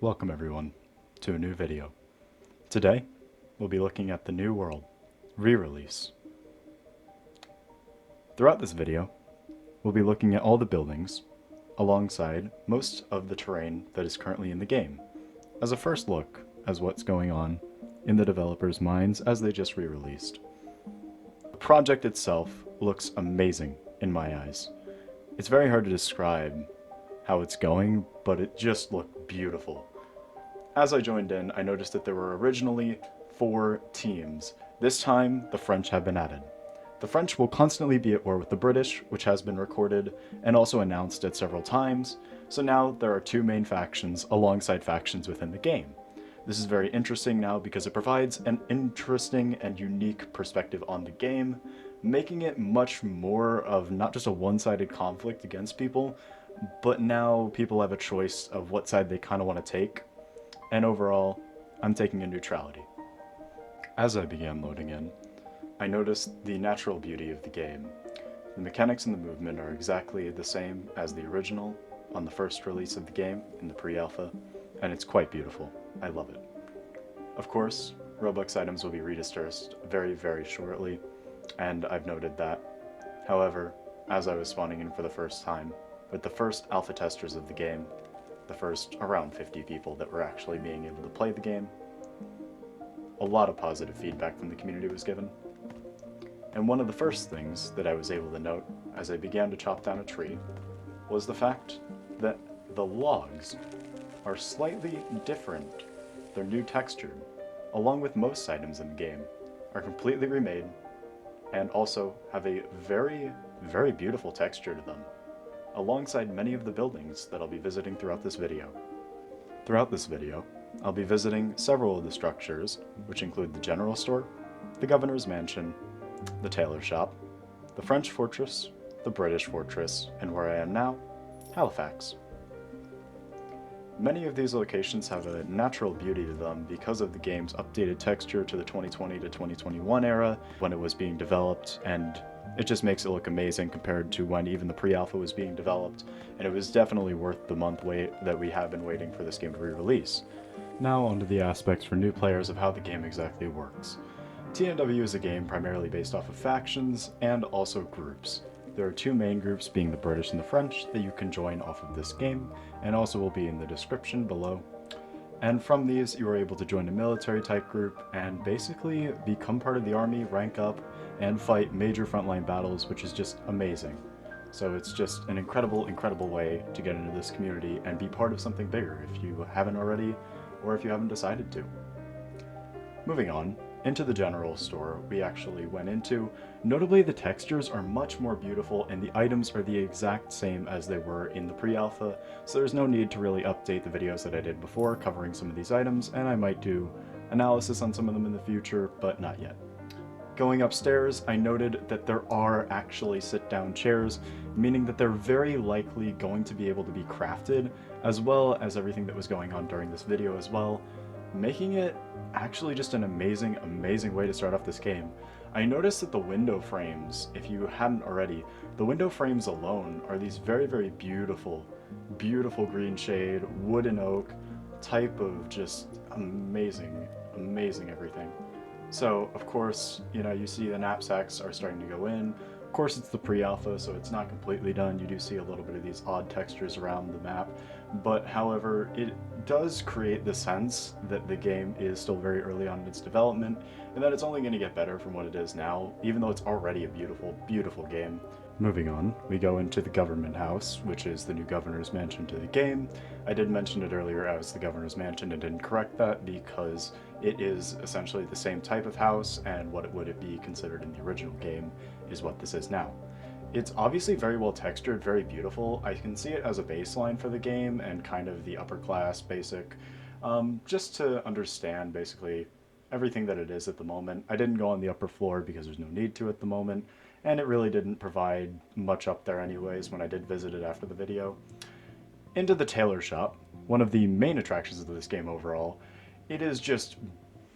Welcome everyone to a new video. Today, we'll be looking at the New World re-release. Throughout this video, we'll be looking at all the buildings alongside most of the terrain that is currently in the game, as a first look at what's going on in the developers' minds as they just re-released. The project itself looks amazing in my eyes. It's very hard to describe how it's going, but it just looked beautiful. As I joined in, I noticed that there were originally 4 teams. This time, the French have been added. The French will constantly be at war with the British, which has been recorded and also announced at several times, so now there are 2 main factions alongside factions within the game. This is very interesting now because it provides an interesting and unique perspective on the game, making it much more of not just a one-sided conflict against people, but now people have a choice of what side they kind of want to take, and overall, I'm taking a neutrality. As I began loading in, I noticed the natural beauty of the game. The mechanics and the movement are exactly the same as the original on the first release of the game in the pre-alpha, and it's quite beautiful. I love it. Of course, Robux items will be redispersed very, very shortly, and I've noted that. However, as I was spawning in for the first time, with the first alpha testers of the game, the first around 50 people that were actually being able to play the game, a lot of positive feedback from the community was given. And one of the first things that I was able to note as I began to chop down a tree was the fact that the logs are slightly different. They're new textured, along with most items in the game, are completely remade, and also have a very, very beautiful texture to them, alongside many of the buildings that I'll be visiting throughout this video. Throughout this video, I'll be visiting several of the structures, which include the General Store, the Governor's Mansion, the Tailor Shop, the French Fortress, the British Fortress, and where I am now, Halifax. Many of these locations have a natural beauty to them because of the game's updated texture to the 2020 to 2021 era when it was being developed, and it just makes it look amazing compared to when even the pre-alpha was being developed, and it was definitely worth the month wait that we have been waiting for this game to re-release. Now onto the aspects for new players of how the game exactly works. TNW is a game primarily based off of factions and also groups. There are 2 main groups, being the British and the French, that you can join off of this game, and also will be in the description below. And from these, you are able to join a military type group and basically become part of the army, rank up, and fight major frontline battles, which is just amazing. So it's just an incredible, incredible way to get into this community and be part of something bigger if you haven't already, or if you haven't decided to. Moving on, into the general store we actually went into. Notably, the textures are much more beautiful and the items are the exact same as they were in the pre-alpha, so there's no need to really update the videos that I did before covering some of these items, and I might do analysis on some of them in the future, but not yet. Going upstairs, I noted that there are actually sit-down chairs, meaning that they're very likely going to be able to be crafted, as well as everything that was going on during this video as well, making it actually just an amazing, amazing way to start off this game. I noticed that the window frames, if you hadn't already, the window frames alone are these very, very beautiful, beautiful green shade, wood and oak type of just amazing, amazing everything. So, of course, you see the knapsacks are starting to go in. Of course, it's the pre-alpha, so it's not completely done. You do see a little bit of these odd textures around the map, but however, it does create the sense that the game is still very early on in its development, and that it's only going to get better from what it is now, even though it's already a beautiful, beautiful game. Moving on, we go into the Government House, which is the new Governor's Mansion to the game. I did mention it earlier as the Governor's Mansion and didn't correct that because it is essentially the same type of house, and what it would be considered in the original game is what this is now. It's obviously very well textured, very beautiful. I can see it as a baseline for the game and kind of the upper class basic, just to understand basically everything that it is at the moment. I didn't go on the upper floor because there's no need to at the moment, and it really didn't provide much up there anyways when I did visit it after the video. Into the tailor shop, one of the main attractions of this game overall. It is just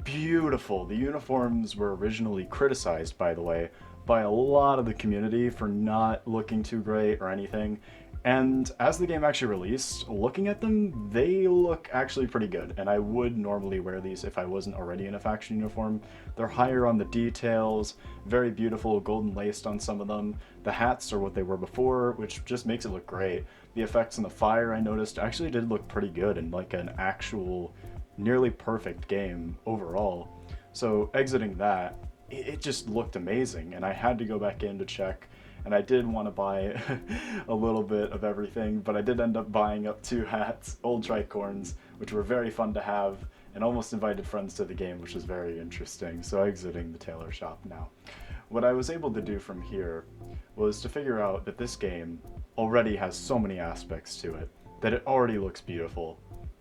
beautiful. The uniforms were originally criticized, by the way, by a lot of the community for not looking too great or anything, And as the game actually released, looking at them, they look actually pretty good. And I would normally wear these if I wasn't already in a faction uniform. They're higher on the details, very beautiful, golden laced on some of them. The hats are what they were before, which just makes it look great. The effects on the fire, I noticed, actually did look pretty good and like an actual, nearly perfect game overall. So exiting that, it just looked amazing. And I had to go back in to check, and I did want to buy a little bit of everything, but I did end up buying up 2 hats, old tricorns, which were very fun to have, and almost invited friends to the game, which was very interesting. So exiting the tailor shop now. What I was able to do from here was to figure out that this game already has so many aspects to it, that it already looks beautiful.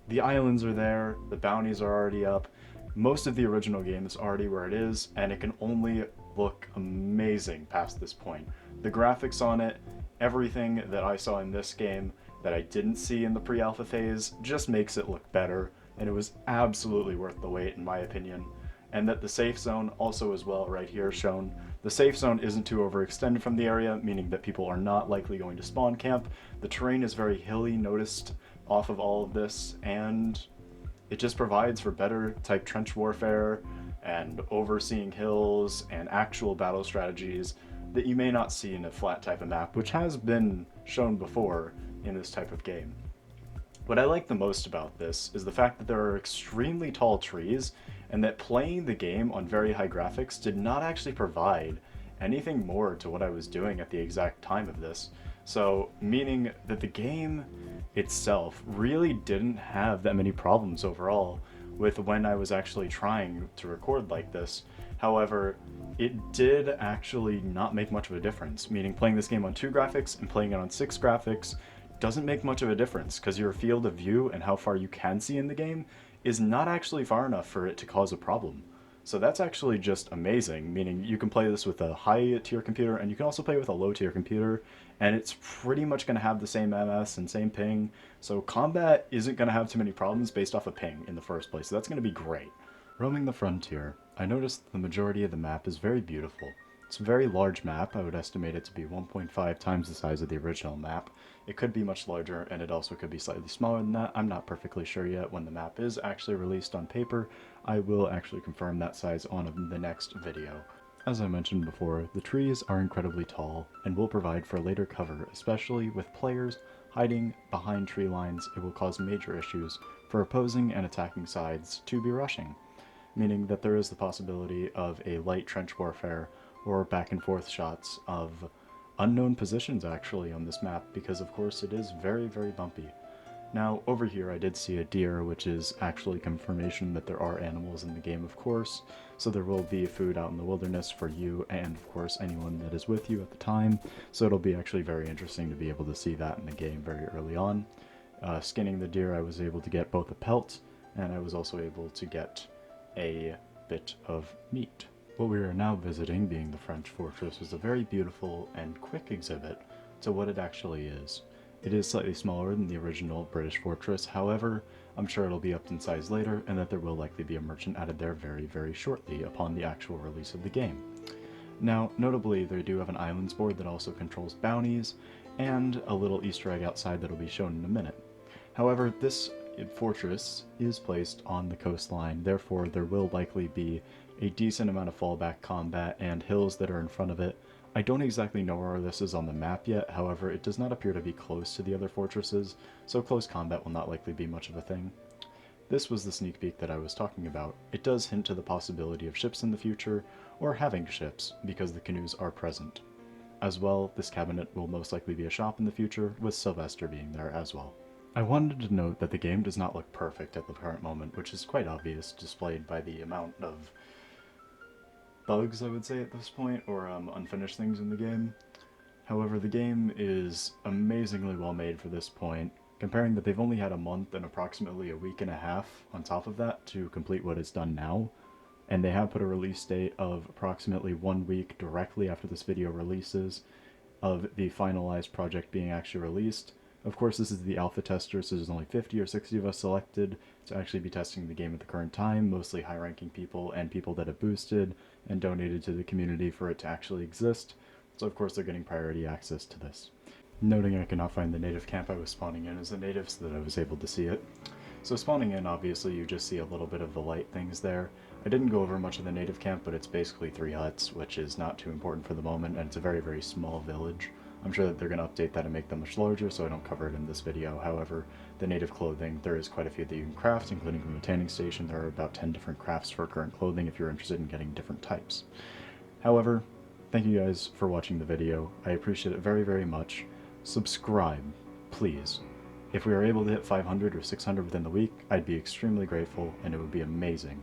The islands are there, the bounties are already up, most of the original game is already where it is, and it can only look amazing past this point. The graphics on it, everything that I saw in this game that I didn't see in the pre-alpha phase just makes it look better, and it was absolutely worth the wait in my opinion. And that the safe zone also as well right here shown. The safe zone isn't too overextended from the area, meaning that people are not likely going to spawn camp. The terrain is very hilly, noticed off of all of this, and it just provides for better type trench warfare and overseeing hills and actual battle strategies that you may not see in a flat type of map, which has been shown before in this type of game. What I like the most about this is the fact that there are extremely tall trees, and that playing the game on very high graphics did not actually provide anything more to what I was doing at the exact time of this. So, meaning that the game itself really didn't have that many problems overall with when I was actually trying to record like this. However, it did actually not make much of a difference, meaning playing this game on 2 graphics and playing it on 6 graphics doesn't make much of a difference because your field of view and how far you can see in the game is not actually far enough for it to cause a problem. So that's actually just amazing, meaning you can play this with a high tier computer and you can also play with a low tier computer, and it's pretty much going to have the same MS and same ping. So combat isn't going to have too many problems based off of ping in the first place, so that's going to be great. Roaming the frontier, I noticed the majority of the map is very beautiful. It's a very large map. I would estimate it to be 1.5 times the size of the original map. It could be much larger, and it also could be slightly smaller than that. I'm not perfectly sure yet. When the map is actually released on paper, I will actually confirm that size on the next video. As I mentioned before, the trees are incredibly tall and will provide for later cover, especially with players hiding behind tree lines. It will cause major issues for opposing and attacking sides to be rushing, meaning that there is the possibility of a light trench warfare or back and forth shots of unknown positions actually on this map, because of course it is very, very bumpy. Now, over here I did see a deer, which is actually confirmation that there are animals in the game, of course, so there will be food out in the wilderness for you and, of course, anyone that is with you at the time, so it'll be actually very interesting to be able to see that in the game very early on. Skinning the deer, I was able to get both a pelt, and I was also able to get a bit of meat. What we are now visiting, being the French fortress, is a very beautiful and quick exhibit to what it actually is. It is slightly smaller than the original British fortress, however, I'm sure it'll be upped in size later, and that there will likely be a merchant added there very, very shortly upon the actual release of the game. Now, notably, they do have an islands board that also controls bounties, and a little Easter egg outside that'll be shown in a minute. However, this fortress is placed on the coastline, therefore there will likely be a decent amount of fallback combat and hills that are in front of it. I don't exactly know where this is on the map yet, however it does not appear to be close to the other fortresses, so close combat will not likely be much of a thing. This was the sneak peek that I was talking about. It does hint to the possibility of ships in the future, or having ships, because the canoes are present. As well, this cabinet will most likely be a shop in the future, with Sylvester being there as well. I wanted to note that the game does not look perfect at the current moment, which is quite obvious, displayed by the amount of bugs, I would say, at this point, or unfinished things in the game. However, the game is amazingly well made for this point, comparing that they've only had a month and approximately a week and a half on top of that to complete what is done now, and they have put a release date of approximately 1 week directly after this video releases of the finalized project being actually released. Of course, this is the alpha tester, so there's only 50 or 60 of us selected to actually be testing the game at the current time, mostly high-ranking people and people that have boosted and donated to the community for it to actually exist. So of course they're getting priority access to this. Noting I cannot find the native camp I was spawning in as a native so that I was able to see it. So spawning in, obviously, you just see a little bit of the light things there. I didn't go over much of the native camp, but it's basically 3 huts, which is not too important for the moment, and it's a very, very small village. I'm sure that they're going to update that and make them much larger, so I don't cover it in this video. However, the native clothing, there is quite a few that you can craft, including from the tanning station. There are about 10 different crafts for current clothing if you're interested in getting different types. However, thank you guys for watching the video. I appreciate it very, very much. Subscribe, please. If we are able to hit 500 or 600 within the week, I'd be extremely grateful, and it would be amazing.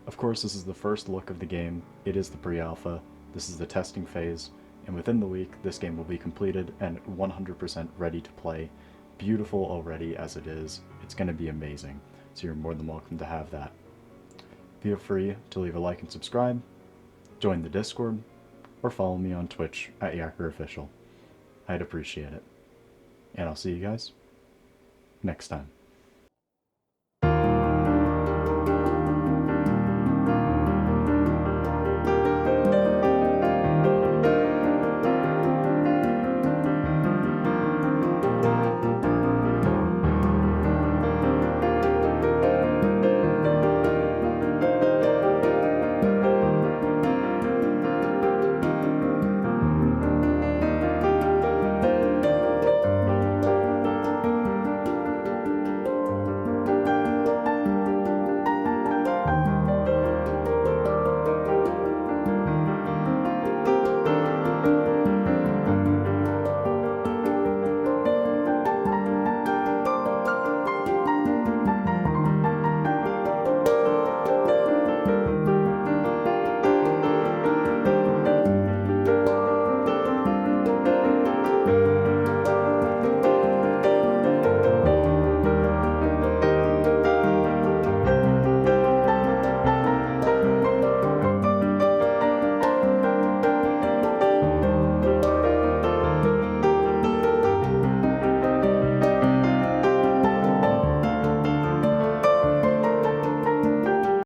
Of course, this is the first look of the game. It is the pre-alpha. This is the testing phase, and within the week, this game will be completed and 100% ready to play. Beautiful already as it is. It's going to be amazing, so you're more than welcome to have that. Feel free to leave a like and subscribe, join the Discord, or follow me on Twitch at YakkerOfficial. I'd appreciate it. And I'll see you guys next time.